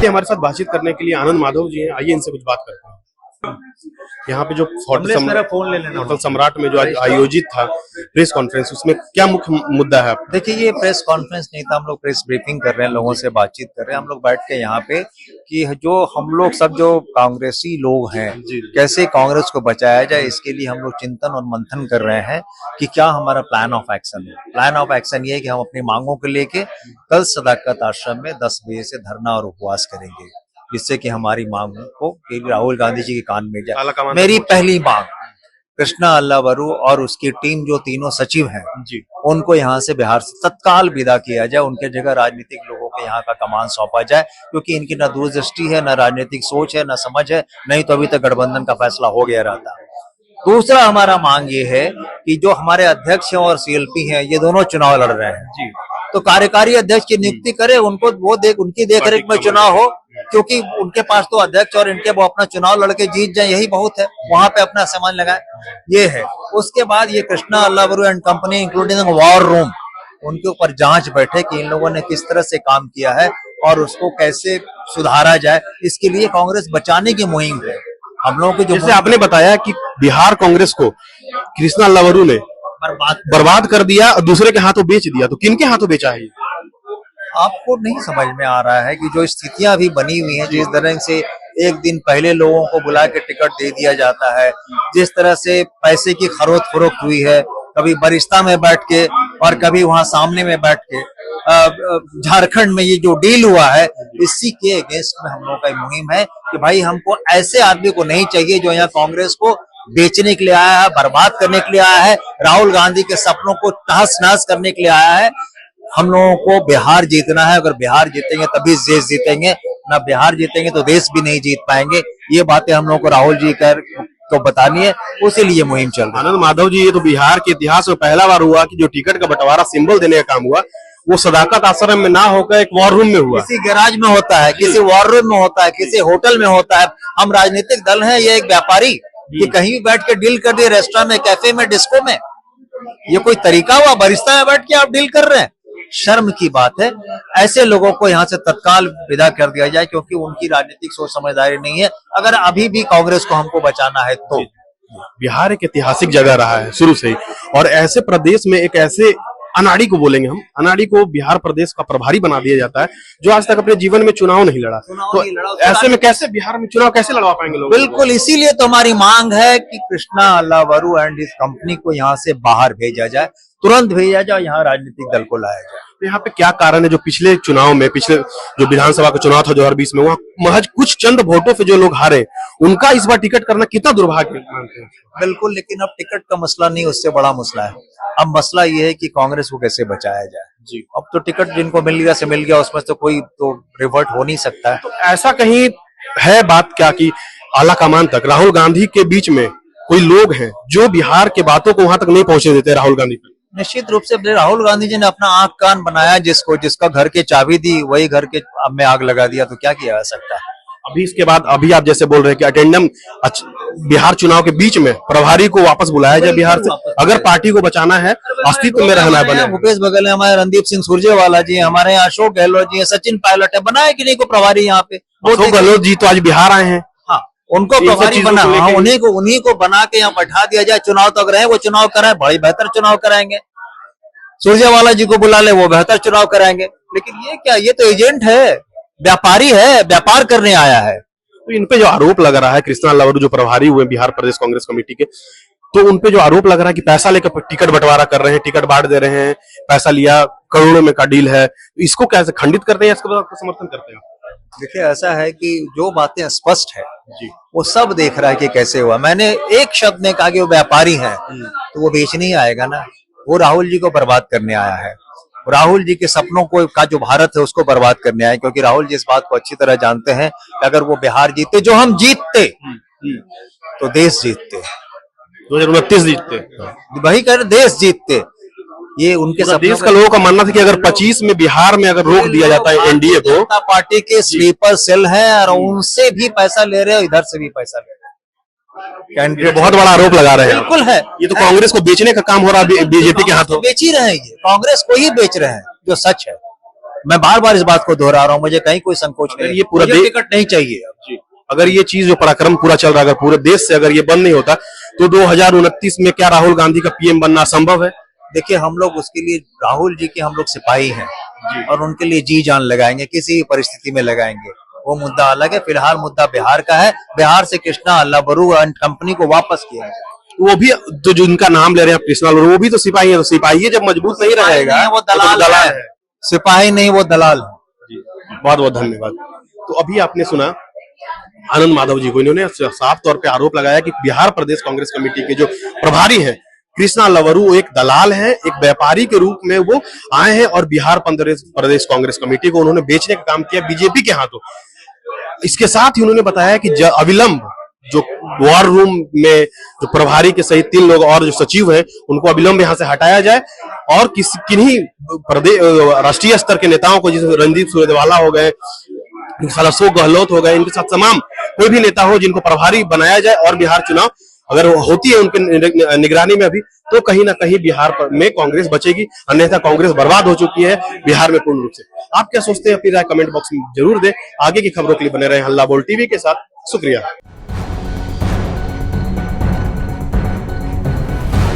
देखिए हमारे साथ बातचीत करने के लिए आनंद माधव जी हैं, आइए इनसे कुछ बात करते हैं। यहाँ पे जो होटल सम्राट में जो आज आयोजित था प्रेस कॉन्फ्रेंस, उसमें क्या मुख्य मुद्दा है? देखिए, ये प्रेस कॉन्फ्रेंस नहीं था, हम लोग प्रेस ब्रीफिंग कर रहे हैं, लोगों से बातचीत कर रहे हैं। हम लोग बैठ के यहाँ पे कि जो हम लोग सब जो कांग्रेसी लोग हैं, कैसे कांग्रेस को बचाया जाए, इसके लिए हम लोग चिंतन और मंथन कर रहे हैं कि क्या हमारा प्लान ऑफ एक्शन है। प्लान ऑफ एक्शन ये है कि हम अपनी मांगों को लेके कल सदाकत आश्रम में 10 बजे से धरना और उपवास करेंगे, जिससे कि हमारी मांगों को राहुल गांधी जी के कान में जाए। मेरी पहली मांग कृष्णा अल्लावरू और उसकी टीम जो तीनों सचिव हैं जी, उनको यहाँ से बिहार से तत्काल विदा किया जाए, उनके जगह राजनीतिक लोगों को यहाँ का कमान सौंपा जाए, क्योंकि इनकी न दूरदृष्टि है, न राजनीतिक सोच है, न समझ है, नहीं तो अभी तक गठबंधन का फैसला हो गया रहता। दूसरा हमारा मांग ये है कि जो हमारे अध्यक्ष हैं और सीएलपी हैं, ये दोनों चुनाव लड़ रहे हैं जी, तो कार्यकारी अध्यक्ष की नियुक्ति करे, उनको वो उनकी देखरेख में चुनाव हो, क्योंकि उनके पास तो अध्यक्ष और इनके वो अपना चुनाव लड़के जीत जाए, यही बहुत है, वहां पे अपना सामान लगाए, ये है। उसके बाद ये Krishna Allavaru and company including war room, उनके ऊपर जांच बैठे कि इन लोगों ने किस तरह से काम किया है और उसको कैसे सुधारा जाए। इसके लिए कांग्रेस बचाने की मुहिम है हम लोगों की। जैसे आपने बताया कि बिहार कांग्रेस को कृष्णा अल्लावरू ने बर्बाद कर दिया और दूसरे के हाथों बेच दिया, तो किन के हाथों बेचा है? आपको नहीं समझ में आ रहा है कि जो स्थितियां अभी बनी हुई हैं, जिस तरह से एक दिन पहले लोगों को बुला के टिकट दे दिया जाता है, जिस तरह से पैसे की खरोद फरोख्त हुई है, कभी बरिस्ता में बैठ के और कभी वहां सामने में बैठ के, झारखंड में ये जो डील हुआ है, इसी के अगेंस्ट में हम लोगों का मुहिम है कि भाई हमको ऐसे आदमी को नहीं चाहिए जो यहाँ कांग्रेस को बेचने के लिए आया है, बर्बाद करने के लिए आया है, राहुल गांधी के सपनों को तहस नहस करने के लिए आया है। हम लोगों को बिहार जीतना है, अगर बिहार जीतेंगे तभी देश जीतेंगे, ना बिहार जीतेंगे तो देश भी नहीं जीत पाएंगे। ये बातें हम लोगों को राहुल जी को बतानी है, उसी लिए मुहिम चल रही है। आनंद माधव जी, ये तो बिहार के इतिहास में पहला बार हुआ कि जो टिकट का बंटवारा सिंबल देने का काम हुआ, वो सदाकत आश्रम में ना होकर एक वॉर रूम में हुआ। किसी गैराज में होता है, किसी वॉर रूम में होता है, किसी होटल में होता है। हम राजनीतिक दल हैं, ये एक व्यापारी कि कहीं भी बैठ के डील कर दिए, रेस्टोरेंट में, कैफे में, डिस्को में, ये कोई तरीका हुआ? बरिस्ता में बैठ के आप डील कर रहे हैं, शर्म की बात है। ऐसे लोगों को यहाँ से तत्काल विदा कर दिया जाए, क्योंकि उनकी राजनीतिक सोच समझदारी नहीं है, अगर अभी भी कांग्रेस को हमको बचाना है तो। बिहार एक ऐतिहासिक जगह रहा है शुरू से ही, और ऐसे प्रदेश में एक ऐसे अनाड़ी को बोलेंगे हम, अनाड़ी को बिहार प्रदेश का प्रभारी बना दिया जाता है, जो आज तक अपने जीवन में चुनाव नहीं लड़ा। तो ऐसे में कैसे बिहार में चुनाव कैसे लड़वा पाएंगे लोग? बिल्कुल, इसीलिए तो हमारी मांग है कि कृष्णा अल्लावरू एंड इस कंपनी को यहाँ से बाहर भेजा जाए, तुरंत भेजा जाए, यहाँ राजनीतिक दल को लाया जाए। तो यहाँ पे क्या कारण है जो पिछले चुनाव में, पिछले जो विधानसभा का चुनाव था 2020 में, वहाँ महज कुछ चंद वोटों से जो लोग हारे, उनका इस बार टिकट करना कितना दुर्भाग्य मानते हैं? बिल्कुल, लेकिन अब टिकट का मसला नहीं, उससे बड़ा मसला है। अब मसला ये है कि कांग्रेस को कैसे बचाया जाए जी। अब तो टिकट जिनको मिल गया से मिल गया, उसमें तो कोई तो रिवर्ट हो नहीं सकता है। तो ऐसा कहीं है बात क्या कि आला कमान तक राहुल गांधी के बीच में कोई लोग हैं जो बिहार के बातों को वहां तक नहीं पहुंचे देते राहुल गांधी पर? निश्चित रूप से राहुल गांधी जी ने अपना आंख कान बनाया, जिसका घर के चाबी दी, वही घर के में आग लगा दिया, तो क्या किया जा सकता है? अभी इसके बाद अभी आप जैसे बोल रहे हैं कि अटेंडम बिहार चुनाव के बीच में प्रभारी को वापस बुलाया जाए बिहार से, अगर पार्टी को बचाना है, अस्तित्व में रहना है। भूपेश बघेल है, हमारे रणदीप सिंह सुरजेवाला जी, हमारे यहाँ अशोक गहलोत जी, सचिन पायलट है, बनाए कि नहीं को प्रभारी यहाँ पे? अशोक गहलोत जी तो आज बिहार आए हैं, उनको प्रभारी बना, उन्हीं को बना के यहाँ बैठा दिया जाए। चुनाव तक रहे, वो चुनाव कराए, बड़े बेहतर चुनाव कराएंगे। सुरजेवाला जी को बुला ले, वो बेहतर चुनाव कराएंगे। लेकिन ये क्या, ये तो एजेंट है, व्यापारी है, व्यापार करने आया है। तो इन पे जो आरोप लग रहा है, कृष्णा अल्लावरू जो प्रभारी हुए बिहार प्रदेश कांग्रेस कमेटी के, तो उन पे जो आरोप लग रहा है कि पैसा लेकर टिकट बंटवारा कर रहे हैं, टिकट बांट दे रहे हैं, पैसा लिया, करोड़ों में का डील है, इसको कैसे खंडित करते हैं, इसको समर्थन करते हैं? देखिए, ऐसा है कि जो बातें स्पष्ट है जी, वो सब देख रहा है कि कैसे हुआ। मैंने एक शब्द में कहा कि वो व्यापारी है, तो वो बेचने ही आएगा ना, वो राहुल जी को बर्बाद करने आया है। राहुल जी के सपनों को का जो भारत है उसको बर्बाद करने आए, क्योंकि राहुल जी इस बात को अच्छी तरह जानते हैं कि अगर वो बिहार जीतते, जो हम जीतते, तो देश जीतते, 2029 जीतते, वही कर देश जीतते। ये उनके देश का लोगों का मानना था कि अगर 25 में बिहार में अगर रोक दिया जाता है एनडीए को, जनता पार्टी के स्लीपर सेल है और उनसे भी पैसा ले रहे हो, इधर से भी पैसा ले रहे हो। कैंडिडेट बहुत बड़ा आरोप लगा रहे हैं। बिल्कुल है, ये तो कांग्रेस को बेचने का काम हो रहा है बीजेपी के हाथों। बेच ही रहे हैं, ये कांग्रेस को ही बेच रहे हैं, जो सच है। मैं बार बार इस बात को दोहरा रहा हूँ, मुझे कहीं कोई संकोच नहीं, ये पूरा मुझे टिकट नहीं चाहिए। जी, अगर ये चीज जो पराक्रम पूरा चल रहा है, अगर पूरे देश से अगर ये बंद नहीं होता तो 2029 में क्या राहुल गांधी का पीएम बनना संभव है? देखिए, हम लोग उसके लिए राहुल जी के हम लोग सिपाही हैं और उनके लिए जी जान लगाएंगे, किसी भी परिस्थिति में लगाएंगे। वो मुद्दा अलग है, फिलहाल मुद्दा बिहार का है। बिहार से कृष्णा अल्लाबरू कंपनी को वापस किया जाए। वो भी तो जो जिनका नाम ले रहे हैं कृष्णा, वो भी तो सिपाही है, तो सिपाही जब मजबूत नहीं रहेगा वो दलाल है, सिपाही नहीं वो दलाल है। बहुत बहुत धन्यवाद। तो अभी आपने सुना आनंद माधव जी को, इन्होंने साफ तौर पे आरोप लगाया कि बिहार प्रदेश कांग्रेस कमेटी के जो प्रभारी हैं कृष्णा लवरू एक दलाल है, एक व्यापारी के रूप में वो आए हैं और बिहार प्रदेश कांग्रेस कमेटी को उन्होंने बेचने का काम किया बीजेपी के हाथों। इसके साथ ही उन्होंने बताया कि अविलंब जो वॉर रूम में जो प्रभारी के सहित 3 लोग और जो सचिव हैं उनको अविलंब यहां से हटाया जाए और किन्हीं प्रदेश राष्ट्रीय स्तर के नेताओं को, जैसे रणदीप सुरजेवाला हो गए, अशोक गहलोत हो गए, इनके साथ तमाम कोई भी नेता हो जिनको प्रभारी बनाया जाए और बिहार चुनाव अगर होती है उनके निगरानी में अभी, तो कहीं ना कहीं बिहार में कांग्रेस बचेगी, अन्यथा कांग्रेस बर्बाद हो चुकी है बिहार में पूर्ण रूप से। आप क्या सोचते हैं अपनी राय कमेंट बॉक्स में जरूर दें। आगे की खबरों के लिए बने रहे हल्ला बोल टीवी के साथ। शुक्रिया।